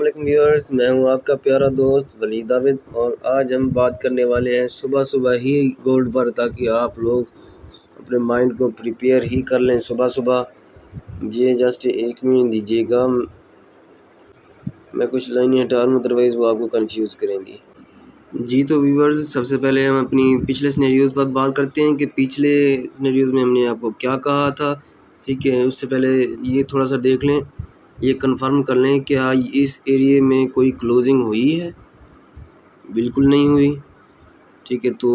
السلام علیکم ویورز، میں ہوں آپ کا پیارا دوست ولید عابد، اور آج ہم بات کرنے والے ہیں صبح صبح ہی گولڈ پر، تاکہ آپ لوگ اپنے مائنڈ کو پریپیئر ہی کر لیں صبح صبح۔ یہ جسٹ ایک منٹ دیجیے گا، میں کچھ لائنیں ہٹا لوں، ادروائز وہ آپ کو کنفیوز کریں گی۔ جی تو ویورز، سب سے پہلے ہم اپنی پچھلے سینیریوز پر بات کرتے ہیں کہ پچھلے سینیریوز میں ہم نے آپ کو کیا کہا تھا، ٹھیک ہے۔ اس سے پہلے یہ تھوڑا سا دیکھ لیں، یہ کنفرم کر لیں کہ اس ایریے میں کوئی کلوزنگ ہوئی ہے، بالکل نہیں ہوئی، ٹھیک ہے۔ تو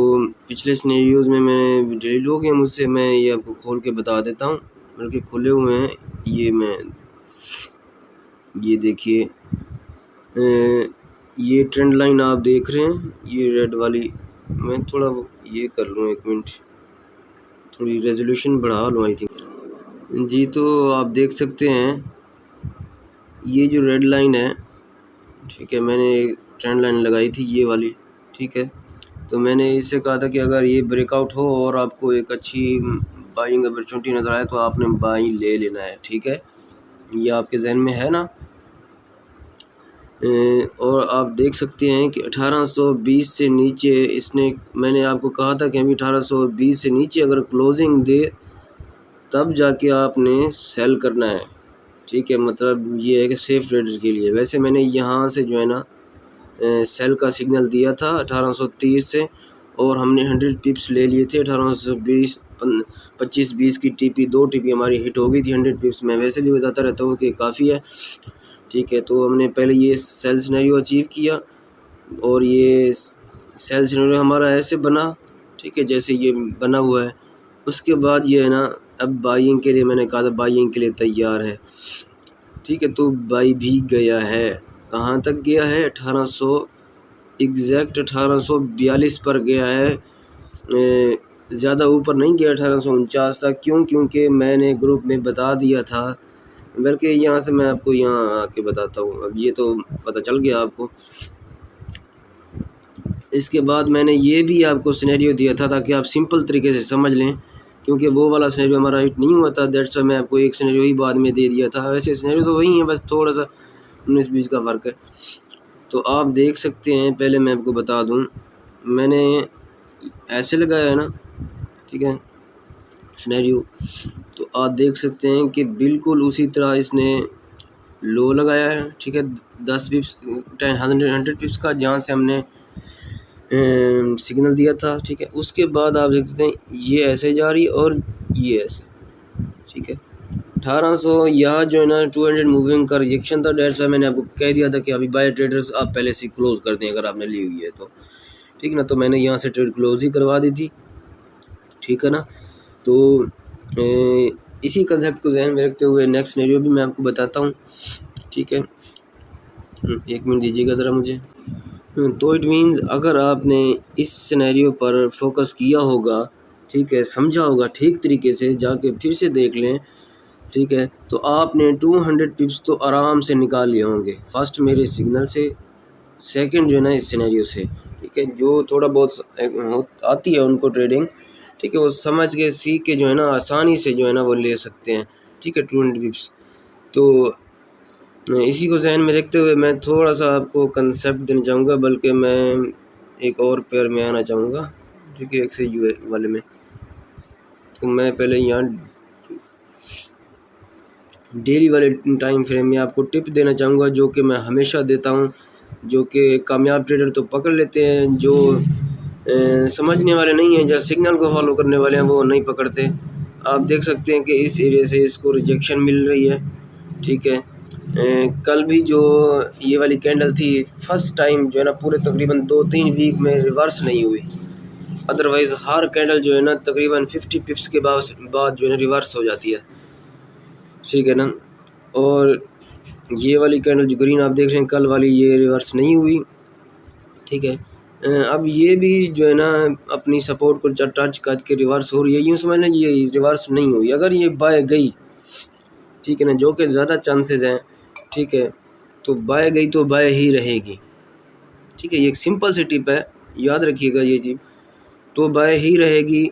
پچھلے سینیریوز میں نے ڈیلیٹ ہو گئے مجھ سے، میں یہ آپ کو کھول کے بتا دیتا ہوں، بلکہ کھلے ہوئے ہیں یہ دیکھیے، یہ ٹرینڈ لائن آپ دیکھ رہے ہیں، یہ ریڈ والی، میں تھوڑا یہ کر لوں، ایک منٹ، تھوڑی ریزولوشن بڑھا لوں آئی تھنک۔ جی تو آپ دیکھ سکتے ہیں یہ جو ریڈ لائن ہے، ٹھیک ہے، میں نے ٹرینڈ لائن لگائی تھی یہ والی، ٹھیک ہے۔ تو میں نے اس سے کہا تھا کہ اگر یہ بریک آؤٹ ہو اور آپ کو ایک اچھی بائنگ اپرچونٹی نظر آئے تو آپ نے بائی لے لینا ہے، ٹھیک ہے، یہ آپ کے ذہن میں ہے نا۔ اور آپ دیکھ سکتے ہیں کہ 1820 سے نیچے میں نے آپ کو کہا تھا کہ ابھی 1820 سے نیچے اگر کلوزنگ دے تب جا کے آپ نے سیل کرنا ہے، ٹھیک ہے۔ مطلب یہ ہے کہ سیف ٹریڈر کے لیے، ویسے میں نے یہاں سے جو ہے نا سیل کا سگنل دیا تھا 1830 سے، اور ہم نے 100 پپس لے لیے تھے 1820 25-20 کی ٹی پی، 2 ٹی پی ہماری ہٹ ہو گئی تھی 100 پپس، میں ویسے بھی بتاتا رہتا ہوں کہ کافی ہے، ٹھیک ہے۔ تو ہم نے پہلے یہ سیل سینیریو اچیو کیا، اور یہ سیل سینیریو ہمارا ایسے بنا، ٹھیک ہے، جیسے یہ بنا ہوا ہے۔ اس کے بعد یہ ہے نا، اب بائنگ کے لیے میں نے کہا تھا بائنگ کے لیے تیار ہے، ٹھیک ہے۔ تو بائی بھی گیا ہے، کہاں تک گیا ہے؟ 1842 پر گیا ہے، زیادہ اوپر نہیں گیا 1849 تک، کیونکہ میں نے گروپ میں بتا دیا تھا، بلکہ یہاں سے میں آپ کو یہاں آ کے بتاتا ہوں، اب یہ تو پتہ چل گیا آپ کو۔ اس کے بعد میں نے یہ بھی آپ کو سینیریو دیا تھا تاکہ آپ سمپل طریقے سے سمجھ لیں، کیونکہ وہ والا سینیریو ہمارا ہٹ نہیں ہوا تھا، دیٹس وائی میں آپ کو ایک سینیریو ہی بعد میں دے دیا تھا، ویسے سینیریو تو وہی ہیں، بس تھوڑا سا 19-20 کا فرق ہے۔ تو آپ دیکھ سکتے ہیں، پہلے میں آپ کو بتا دوں، میں نے ایسے لگایا ہے نا، ٹھیک ہے، سینیریو، تو آپ دیکھ سکتے ہیں کہ بالکل اسی طرح اس نے لو لگایا ہے، ٹھیک ہے، 10 پپس 100 پپس کا، جہاں سے ہم نے سگنل دیا تھا، ٹھیک ہے۔ اس کے بعد آپ دیکھ سکتے ہیں یہ ایسے جا رہی اور یہ ایسے، ٹھیک ہے۔ 1800 یہاں جو ہے نا 200 موونگ کا ریجیکشن تھا، ڈیٹس وائی میں نے آپ کو کہہ دیا تھا کہ ابھی بائی ٹریڈرز آپ پہلے سے کلوز کر دیں اگر آپ نے لی ہوئی ہے تو، ٹھیک ہے نا۔ تو میں نے یہاں سے ٹریڈ کلوز ہی کروا دی تھی، ٹھیک ہے نا۔ تو اسی کنسیپٹ کو ذہن میں رکھتے ہوئے نیکسٹ سینیریو بھی میں آپ کو بتاتا ہوں، ٹھیک ہے، ایک منٹ دیجیے گا ذرا مجھے۔ تو اٹ مینز اگر آپ نے اس سینیریو پر فوکس کیا ہوگا، ٹھیک ہے، سمجھا ہوگا ٹھیک طریقے سے، جا کے پھر سے دیکھ لیں، ٹھیک ہے، تو آپ نے 200 پپس تو آرام سے نکال لیے ہوں گے، فرسٹ میرے سگنل سے، سیکنڈ جو ہے نا اس سینیریو سے، ٹھیک ہے۔ جو تھوڑا بہت آتی ہے ان کو ٹریڈنگ، ٹھیک ہے، وہ سمجھ کے سیکھ کے جو ہے نا آسانی سے جو ہے نا وہ لے سکتے ہیں، ٹھیک ہے، 200 پپس۔ تو اسی کو ذہن میں رکھتے ہوئے میں تھوڑا سا آپ کو کنسیپٹ دینا چاہوں گا، بلکہ میں ایک اور پیئر میں آنا چاہوں گا، ٹھیک ہے، ایک سے یو والے میں۔ تو میں پہلے یہاں ڈیلی والے ٹائم فریم میں آپ کو ٹپ دینا چاہوں گا، جو کہ میں ہمیشہ دیتا ہوں، جو کہ کامیاب ٹریڈر تو پکڑ لیتے ہیں، جو سمجھنے والے نہیں ہیں، جو سگنل کو فالو کرنے والے ہیں وہ نہیں پکڑتے۔ آپ دیکھ سکتے ہیں کہ اس ایریا سے اس کو ریجیکشن مل رہی ہے، ٹھیک ہے۔ کل بھی جو یہ والی کینڈل تھی، فرسٹ ٹائم جو ہے نا پورے تقریباً 2-3 ویک میں ریورس نہیں ہوئی، ادروائز ہر کینڈل جو ہے نا تقریباً 50 پپس کے بعد جو ہے نا ریورس ہو جاتی ہے، ٹھیک ہے نا۔ اور یہ والی کینڈل جو گرین آپ دیکھ رہے ہیں کل والی، یہ ریورس نہیں ہوئی، ٹھیک ہے۔ اب یہ بھی جو ہے نا اپنی سپورٹ کو ٹچ کر کے ریورس ہو رہی ہے، یوں سمجھ لیں یہ ریورس نہیں ہوئی، اگر یہ بائے گئی، ٹھیک ہے نا، جو کہ زیادہ چانسز ہیں، ٹھیک ہے، تو بائے گئی تو بائے ہی رہے گی، ٹھیک ہے، یہ ایک سمپل سی ٹپ ہے، یاد رکھیے گا یہ چیز، تو بائے ہی رہے گی،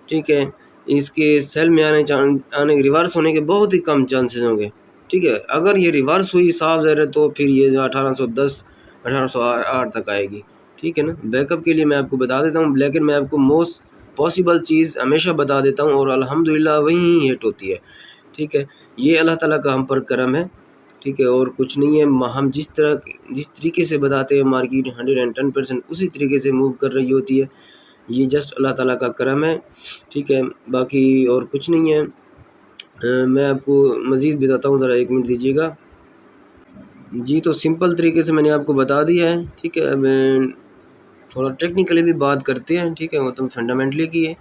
ٹھیک ہے۔ اس کے سیل میں آنے ریورس ہونے کے بہت ہی کم چانسز ہوں گے، ٹھیک ہے. اگر یہ ریورس ہوئی صاف ظاہر ہے تو پھر یہ جو 1810 1808 تک آئے گی. ٹھیک ہے نا. بیک اپ کے لیے میں آپ کو بتا دیتا ہوں، لیکن میں آپ کو موسٹ پاسبل چیز ہمیشہ بتا دیتا ہوں اور الحمدللہ وہیں ہٹ ہوتی ہے. ٹھیک ہے. یہ اللہ تعالیٰ کا ہم پر کرم ہے. ٹھیک ہے. اور کچھ نہیں ہے. ہم جس طریقے سے بتاتے ہیں مارکیٹ 110% اسی طریقے سے موو کر رہی ہوتی ہے. یہ جسٹ اللہ تعالیٰ کا کرم ہے. ٹھیک ہے. باقی اور کچھ نہیں ہے. میں آپ کو مزید بتاتا ہوں، ذرا 1 منٹ دیجیے گا. جی تو سمپل طریقے سے میں نے آپ کو بتا دیا ہے. ٹھیک ہے. اب تھوڑا ٹیکنیکلی بھی بات کرتے ہیں. ٹھیک ہے. وہ تو فنڈامنٹلی کی ہے.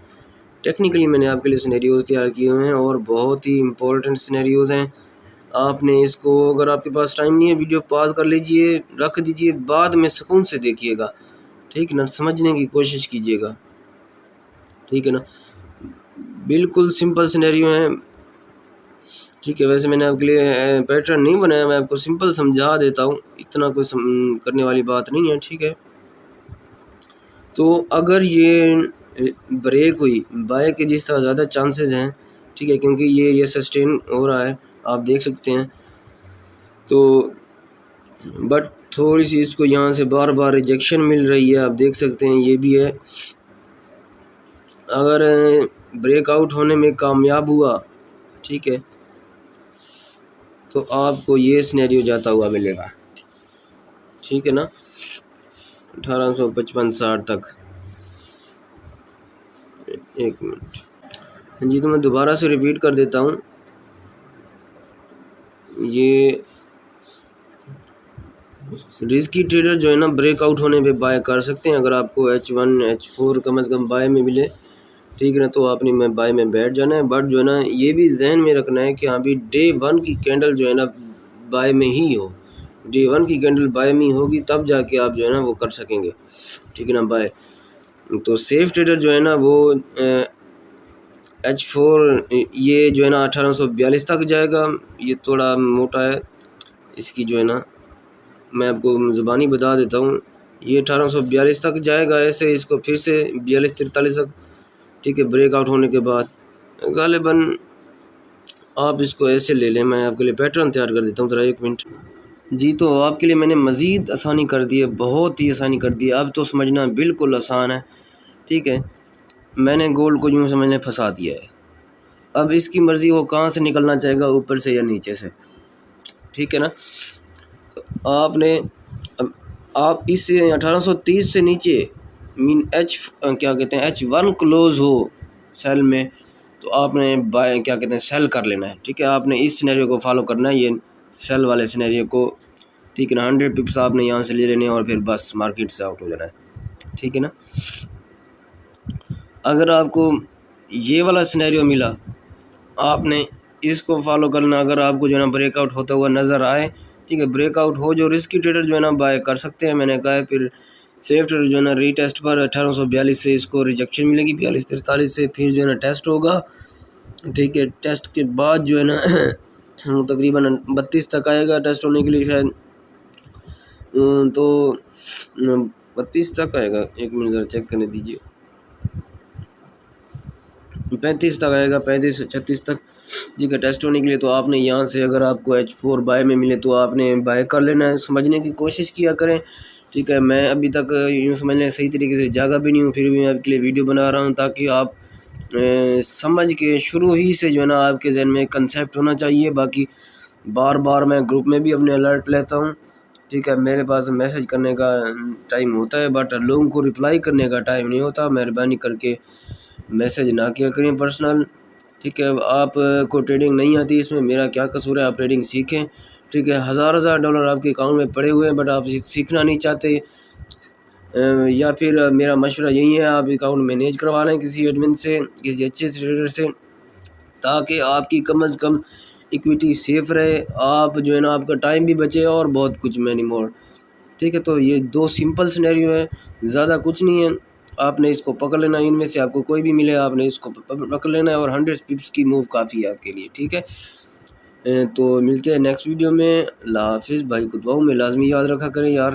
ٹیکنیکلی میں نے آپ کے لیے سینیریوز تیار کیے ہوئے ہیں اور بہت ہی امپورٹنٹ سینیریوز ہیں. آپ نے اس کو، اگر آپ کے پاس ٹائم نہیں ہے، ویڈیو پاز کر لیجئے، رکھ دیجئے، بعد میں سکون سے دیکھیے گا. ٹھیک ہے نا. سمجھنے کی کوشش کیجیے گا. ٹھیک ہے نا. بالکل سمپل سینیریو ہیں. ٹھیک ہے. ویسے میں نے آپ کے لیے پیٹرن نہیں بنایا، میں آپ کو سمپل سمجھا دیتا ہوں، اتنا کوئی کرنے والی بات نہیں ہے. ٹھیک ہے. تو اگر یہ بریک ہوئی، بائی کے جس طرح زیادہ چانسز ہیں. ٹھیک ہے. کیونکہ یہ سسٹین ہو رہا ہے، آپ دیکھ سکتے ہیں. تو بٹ تھوڑی سی اس کو یہاں سے بار بار ریجیکشن مل رہی ہے، آپ دیکھ سکتے ہیں. یہ بھی ہے. اگر بریک آؤٹ ہونے میں کامیاب ہوا، ٹھیک ہے، تو آپ کو یہ سینیریو جاتا ہوا ملے گا. ٹھیک ہے نا. 1855-60 تک. 1 منٹ. جی تو میں دوبارہ سے ریپیٹ کر دیتا ہوں. یہ رسکی ٹریڈر جو ہے نا، بریک آؤٹ ہونے پہ بائی کر سکتے ہیں. اگر آپ کو H1 H4 come is come by میں ملے، ٹھیک ہے نا، تو آپ نے بائی میں بیٹھ جانا ہے. بٹ جو ہے نا، یہ بھی ذہن میں رکھنا ہے کہ ابھی ڈے 1 کی کینڈل جو ہے نا بائی میں ہی ہو. ڈے 1 کی کینڈل بائی میں ہوگی تب جا کے آپ جو ہے نا وہ کر سکیں گے. ٹھیک ہے نا. بائی تو سیف ٹریڈر جو ہے نا وہ H4 یہ جو ہے نا 1842 تک جائے گا. یہ تھوڑا موٹا ہے، اس کی جو ہے نا میں آپ کو زبانی بتا دیتا ہوں. یہ 1842 تک جائے گا. ایسے اس کو پھر سے 42-43 تک. ٹھیک ہے. بریک آؤٹ ہونے کے بعد غالباً آپ اس کو ایسے لے لیں. میں آپ کے لیے پیٹرن تیار کر دیتا ہوں، ذرا 1 منٹ. جی تو آپ کے لیے میں نے مزید آسانی کر دی ہے، بہت ہی آسانی کر دی ہے. اب تو سمجھنا بالکل آسان ہے. ٹھیک ہے. میں نے گولڈ کو یوں سمجھنے پھنسا دیا ہے. اب اس کی مرضی، وہ کہاں سے نکلنا چاہے گا، اوپر سے یا نیچے سے. ٹھیک ہے نا. آپ نے آپ اس 1830 سے نیچے کیا کہتے ہیں H1 کلوز ہو سیل میں، تو آپ نے کیا کہتے ہیں سیل کر لینا ہے. ٹھیک ہے. آپ نے اس سینیریو کو فالو کرنا ہے، یہ سیل والے سینیریو کو. ٹھیک ہے نا. 100 پپس آپ نے یہاں سے لے لینے اور پھر بس مارکیٹ سے آؤٹ ہو جانا ہے. ٹھیک ہے نا. اگر آپ کو یہ والا سینیریو ملا، آپ نے اس کو فالو کرنا. اگر آپ کو جو ہے نا بریک آؤٹ ہوتا ہوا نظر آئے، ٹھیک ہے، بریک آؤٹ ہو، جو رسکی ٹریڈر جو ہے نا بائی کر سکتے ہیں. میں نے کہا ہے. پھر سیف ٹریڈر جو ہے نا ری ٹیسٹ پر 1842 سے اس کو ریجیکشن ملے گی، 42-43 سے پھر جو ہے نا ٹیسٹ ہوگا. ٹھیک ہے. ٹیسٹ کے بعد جو ہے نا تقریباً 32 تک آئے گا ٹیسٹ ہونے کے لیے شاید. تو 32 تک آئے گا. 1 منٹ ذرا چیک کرنے دیجیے. 35 تک آئے گا، 35-36 تک. ٹھیک ہے. ٹیسٹ ہونے کے لیے تو آپ نے یہاں سے، اگر آپ کو H4 بائی میں ملے تو آپ نے بائی کر لینا ہے. سمجھنے کی کوشش کیا کریں. ٹھیک ہے. میں ابھی تک یوں سمجھ لیں صحیح طریقے سے جاگا بھی نہیں ہوں، پھر بھی میں آپ کے لیے ویڈیو بنا رہا ہوں تاکہ آپ سمجھ کے شروع ہی سے جو ہے نا آپ کے ذہن میں کنسیپٹ ہونا چاہیے. باقی بار بار میں گروپ میں بھی اپنے الرٹ لیتا ہوں. ٹھیک ہے. میرے پاس میسج کرنے کا ٹائم ہوتا ہے بٹ لوگوں کو رپلائی کرنے کا ٹائم نہیں ہوتا. مہربانی کر کے میسج نہ کیا کریں پرسنل. ٹھیک ہے. آپ کو ٹریڈنگ نہیں آتی، اس میں میرا کیا قصور ہے؟ آپ ٹریڈنگ سیکھیں. ٹھیک ہے. ہزار ڈالر آپ کے اکاؤنٹ میں پڑے ہوئے ہیں بٹ آپ سیکھنا نہیں چاہتے، یا پھر میرا مشورہ یہی ہے آپ اکاؤنٹ مینیج کروا لیں کسی ایڈمن سے، کسی اچھے ٹریڈر سے، تاکہ آپ کی کم از کم ایکویٹی سیف رہے. آپ جو ہے نا آپ کا ٹائم بھی بچے اور بہت کچھ مینی مور. ٹھیک ہے. تو یہ 2 سمپل سینیریو ہیں، زیادہ کچھ نہیں ہے. آپ نے اس کو پکڑ لینا. ان میں سے آپ کو کوئی بھی ملے آپ نے اس کو پکڑ لینا ہے اور 100 پپس کی موو کافی ہے آپ کے لیے. ٹھیک ہے. تو ملتے ہیں نیکسٹ ویڈیو میں. اللہ حافظ. بھائی کو دعاؤں میں لازمی یاد رکھا کریں یار.